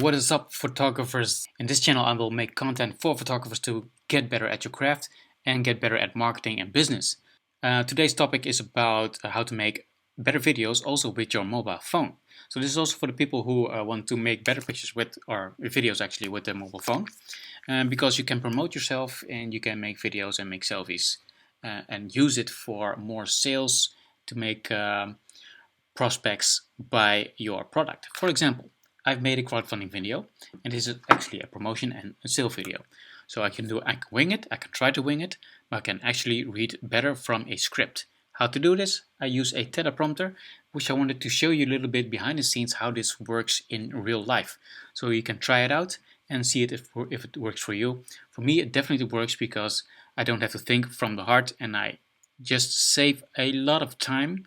What is up, photographers? In this channel I will make content for photographers to get better at your craft and get better at marketing and business. Today's topic is about how to make better videos also with your mobile phone. So this is also for the people who want to make better pictures with, or videos actually, with their mobile phone. Because you can promote yourself and you can make videos and make selfies and use it for more sales to make prospects buy your product. For example, I've made a crowdfunding video, and this is actually a promotion and a sale video. So I can wing it, I can try to wing it, but I can actually read better from a script. How to do this? I use a teleprompter, which I wanted to show you a little bit behind the scenes how this works in real life. So you can try it out and see it if it works for you. For me, it definitely works because I don't have to think from the heart, and I just save a lot of time,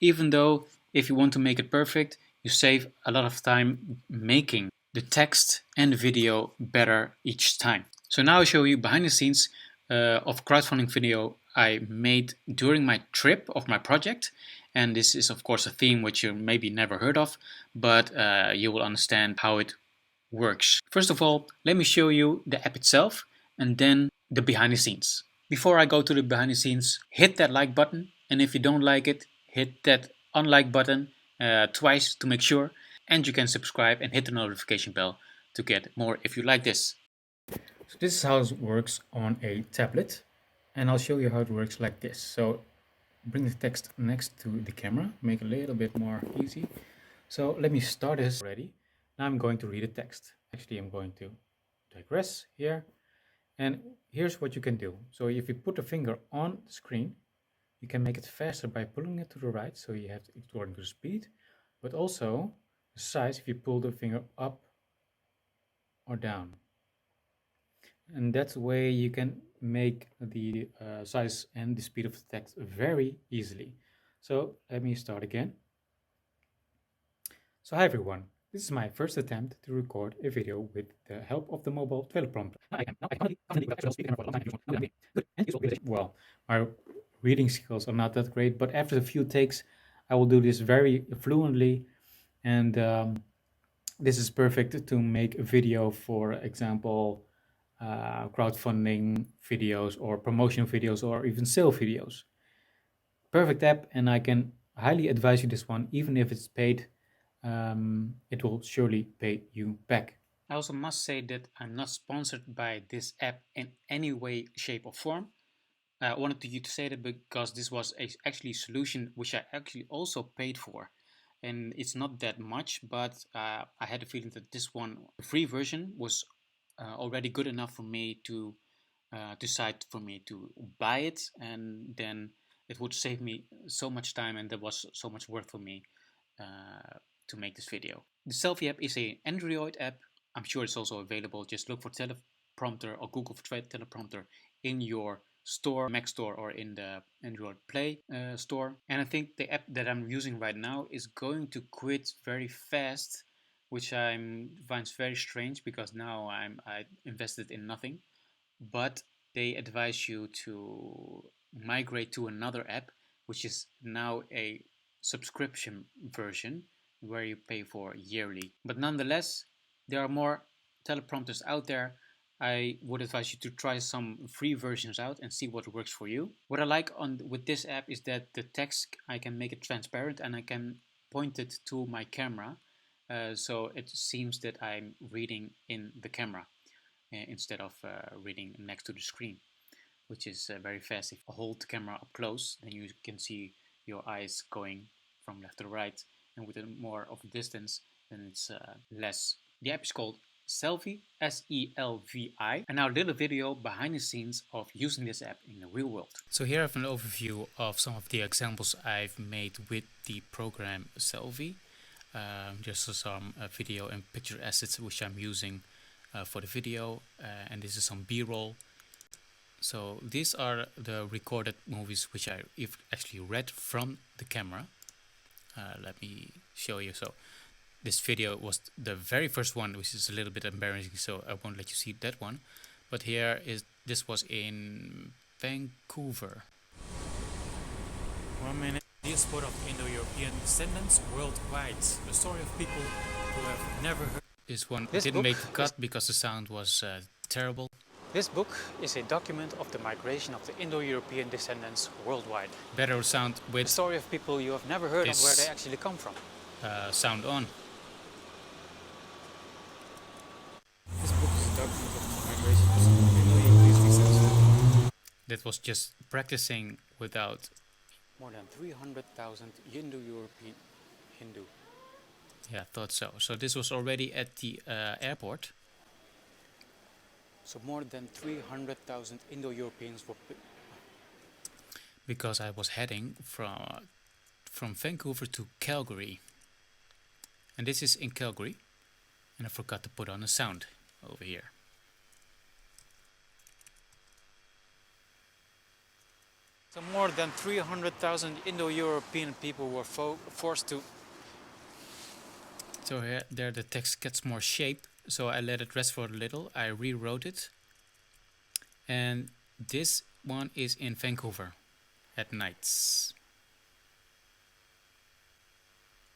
even though if you want to make it perfect, you save a lot of time making the text and the video better each time. So now I'll show you behind the scenes of a crowdfunding video I made during my trip of my project. And this is of course a theme which you maybe never heard of, but you will understand how it works. First of all, let me show you the app itself and then the behind the scenes. Before I go to the behind the scenes, hit that like button, and if you don't like it, hit that unlike button twice to make sure, and you can subscribe and hit the notification bell to get more if you like this. So this is how it works on a tablet, and I'll show you how it works like this. So bring the text next to the camera, make it a little bit more easy. So let me start this already. Now I'm going to read the text. Actually, I'm going to digress here, and here's what you can do. So if you put the finger on the screen, you can make it faster by pulling it to the right, so you have to according to the speed, but also the size if you pull the finger up or down. And that's the way you can make the size and the speed of the text very easily. So let me start again. So hi everyone, this is my first attempt to record a video with the help of the mobile teleprompter. Well, my reading skills are not that great, but after a few takes I will do this very fluently, and this is perfect to make a video, for example, crowdfunding videos or promotion videos or even sale videos. Perfect app, and I can highly advise you this one. Even if it's paid, it will surely pay you back. I also must say that I'm not sponsored by this app in any way, shape or form. I wanted you to say that because this was actually a solution which I actually also paid for, and it's not that much, but I had a feeling that this one, the free version, was already good enough for me to decide for me to buy it, and then it would save me so much time, and there was so much work for me to make this video. The Selfie app is an Android app. I'm sure it's also available. Just look for teleprompter or Google for teleprompter in your store, Mac store, or in the Android Play store. And I think the app that I'm using right now is going to quit very fast, which I find very strange because now I invested in nothing. But they advise you to migrate to another app, which is now a subscription version where you pay for yearly. But nonetheless, there are more teleprompters out there. I would advise you to try some free versions out and see what works for you. What I like with this app is that the text, I can make it transparent and I can point it to my camera. So it seems that I'm reading in the camera instead of reading next to the screen, which is very fast. If you hold the camera up close, then you can see your eyes going from left to right, and with more of a distance, then it's less. The app is called Selfie, S-E-L-V-I, and now a little video behind the scenes of using this app in the real world. So here I have an overview of some of the examples I've made with the program Selfie. Just some video and picture assets which I'm using for the video, and this is some B-roll. So these are the recorded movies which I actually read from the camera. Let me show you. So this video was the very first one, which is a little bit embarrassing, so I won't let you see that one. But this was in Vancouver. 1 minute. Diaspora of Indo-European descendants worldwide. The story of people who have never heard. This one This didn't book make the cut because the sound was terrible. This book is a document of the migration of the Indo-European descendants worldwide. Better sound The with story of people you have never heard of where they actually come from. sound on. This book is a document of the migration of the Indo-European descendants. That was just practicing without. More than 300,000 Indo-European Hindu. Yeah, thought so. So this was already at the airport. So more than 300,000 Indo-Europeans were... Because I was heading from Vancouver to Calgary. And this is in Calgary. And I forgot to put on a sound over here. So more than 300,000 Indo-European people were forced to... So here, there the text gets more shape. So I let it rest for a little. I rewrote it. And this one is in Vancouver at nights.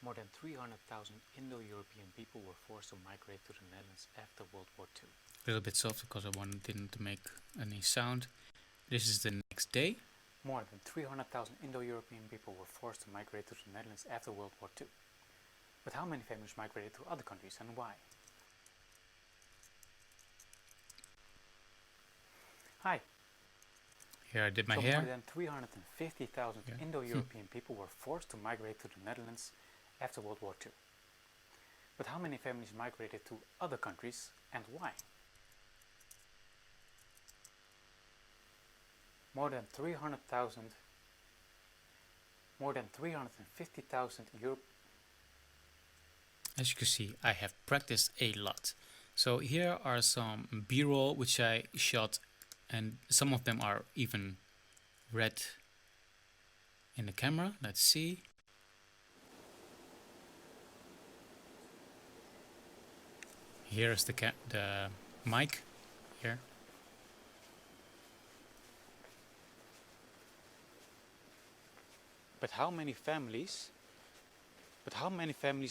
More than 300,000 Indo-European people were forced to migrate to the Netherlands after World War II. A little bit soft because I didn't make any sound. This is the next day. More than 300,000 Indo-European people were forced to migrate to the Netherlands after World War II. But how many families migrated to other countries and why? Hi. Here I did my hair. More than 350,000 Indo-European people were forced to migrate to the Netherlands after World War II. But how many families migrated to other countries and why? More than 350,000 Europe. As you can see, I have practiced a lot. So here are some B-roll which I shot, and some of them are even red in the camera. Let's see. Here is the mic here. But how many families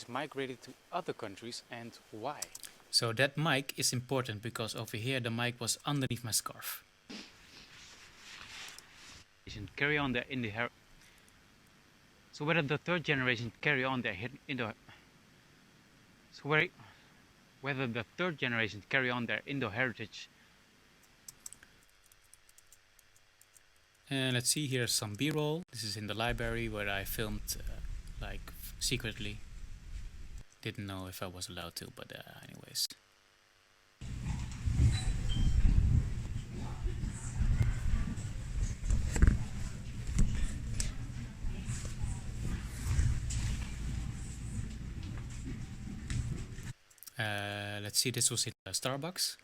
migrated to other countries and why? So that mic is important because over here the mic was underneath my scarf. Carry on their So whether the third generation carry on their whether the third generation carry on their Indo heritage. And let's see, here's some B-roll. This is in the library where I filmed like secretly. Didn't know if I was allowed to, but anyways. Let's see, this was in Starbucks.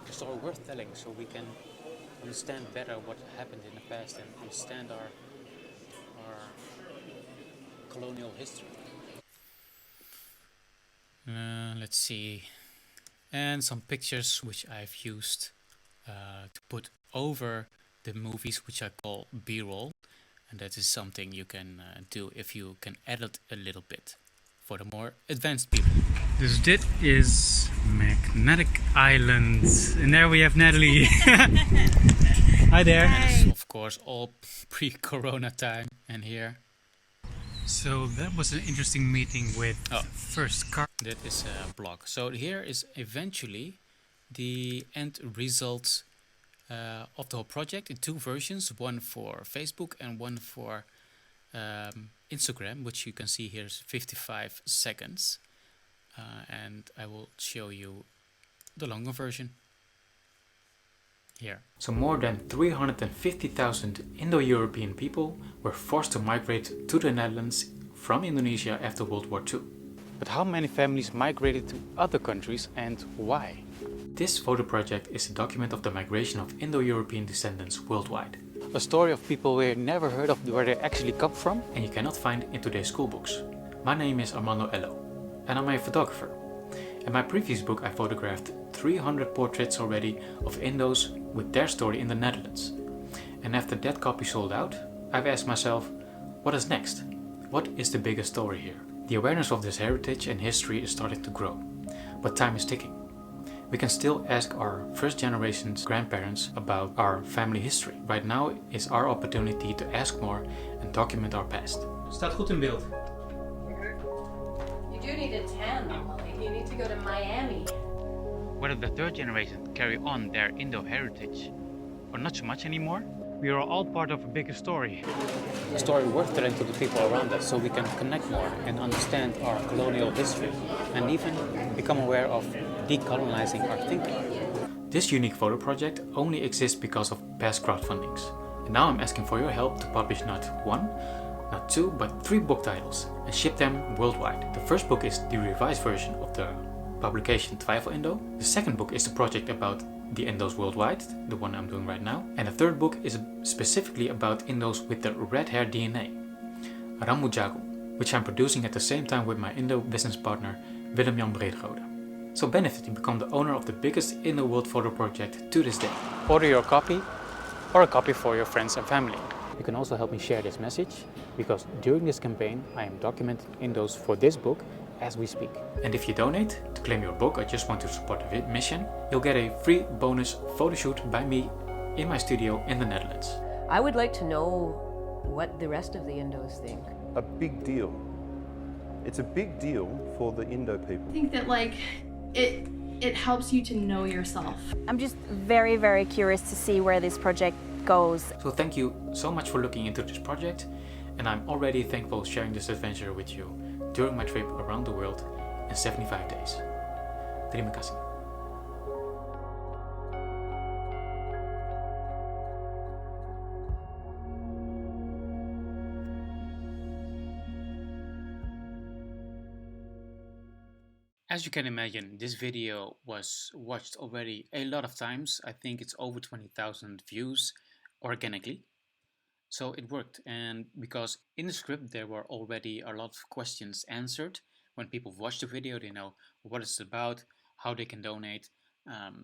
A story worth telling so we can understand better what happened in the past and understand our colonial history. Let's see, and some pictures which I've used to put over the movies, which I call B-roll, and that is something you can do if you can edit a little bit for the more advanced people. Dus dit is Magnetic Island, and there we have Natalie. Hi there. And of course all pre-corona time, and here. So that was an interesting meeting with first car. That is a blog. So here is eventually the end result of the whole project in two versions, one for Facebook and one for Instagram, which you can see here is 55 seconds. And I will show you the longer version here. So more than 350,000 Indo-European people were forced to migrate to the Netherlands from Indonesia after World War II. But how many families migrated to other countries and why? This photo project is a document of the migration of Indo-European descendants worldwide. A story of people we never heard of where they actually come from. And you cannot find in today's school books. My name is Armando Ello, and I'm a photographer. In my previous book I photographed 300 portraits already of Indos with their story in the Netherlands. And after that copy sold out, I've asked myself, what is next? What is the biggest story here? The awareness of this heritage and history is starting to grow. but time is ticking. We can still ask our first generation's grandparents about our family history. Right now is our opportunity to ask more and document our past. Staat goed in beeld. You do need a tan, Molly. You need to go to Miami. Whether the third generation carry on their Indo heritage or not so much anymore, we are all part of a bigger story. A story worth telling to the people around us so we can connect more and understand our colonial history and even become aware of decolonizing our thinking. This unique photo project only exists because of past crowdfundings. And now I'm asking for your help to publish not one, not two, but 3 book titles and ship them worldwide. The first book is the revised version of the publication Twijfel Indo. The second book is the project about the Indos worldwide, the one I'm doing right now. And the third book is specifically about Indos with the red hair DNA, Ramu Jago, which I'm producing at the same time with my Indo business partner Willem-Jan Breedrode. So benefit to become the owner of the biggest Indo world photo project to this day. Order your copy or a copy for your friends and family. You can also help me share this message because during this campaign I am documenting Indos for this book as we speak. And if you donate to claim your book or just want to support the mission, you'll get a free bonus photo shoot by me in my studio in the Netherlands. I would like to know what the rest of the Indos think. A big deal. It's a big deal for the Indo people. I think that it helps you to know yourself. I'm just very, very curious to see where this project goes. So thank you so much for looking into this project, and I'm already thankful sharing this adventure with you during my trip around the world in 75 days. Terima kasih. As you can imagine, this video was watched already a lot of times. I think it's over 20,000 views organically. So it worked, and because in the script there were already a lot of questions answered. When people watch the video, they know what it's about, how they can donate,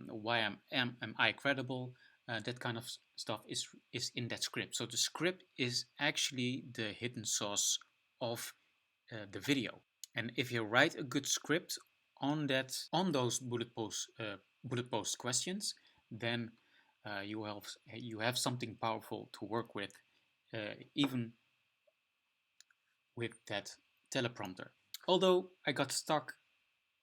why am I credible, that kind of stuff is in that script. So the script is actually the hidden sauce of the video. And if you write a good script on those bullet post questions, then you have something powerful to work with, even with that teleprompter. Although I got stuck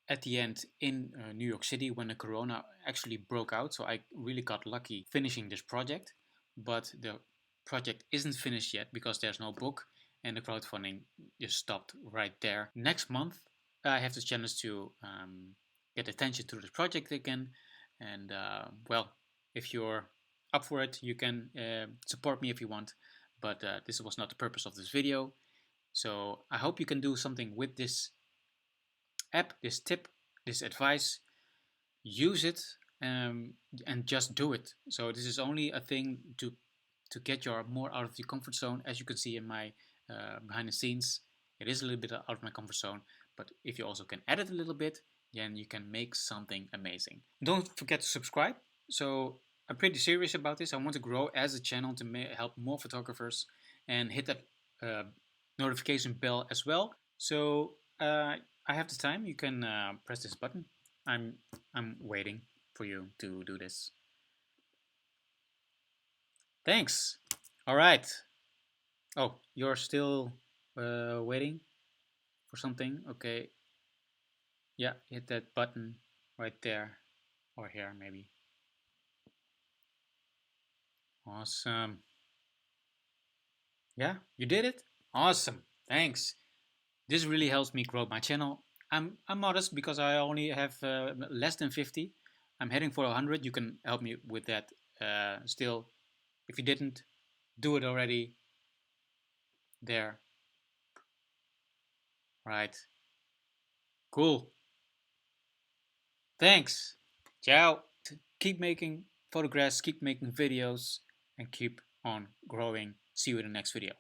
at the end in New York City when the corona actually broke out, so I really got lucky finishing this project. But the project isn't finished yet because there's no book and the crowdfunding just stopped right there. Next month I have the challenge to get attention to this project again, and well, if you're up for it, you can support me if you want, but this was not the purpose of this video. So I hope you can do something with this app, this tip, this advice. Use it and just do it. So this is only a thing to get you more out of your comfort zone. As you can see in my behind the scenes, it is a little bit out of my comfort zone, but if you also can edit a little bit, then you can make something amazing. Don't forget to subscribe. So I'm pretty serious about this. I want to grow as a channel to help more photographers, and hit that notification bell as well. So I have the time. You can press this button. I'm waiting for you to do this. Thanks. All right. Oh, you're still waiting for something? Okay. Yeah, hit that button right there, or here maybe. Awesome. Yeah, you did it. Awesome. Thanks. This really helps me grow my channel. I'm modest because I only have less than 50. I'm heading for 100. You can help me with that. Still, if you didn't do it already, there. Right. Cool. Thanks. Ciao. Keep making photographs, keep making videos, and keep on growing. See you in the next video.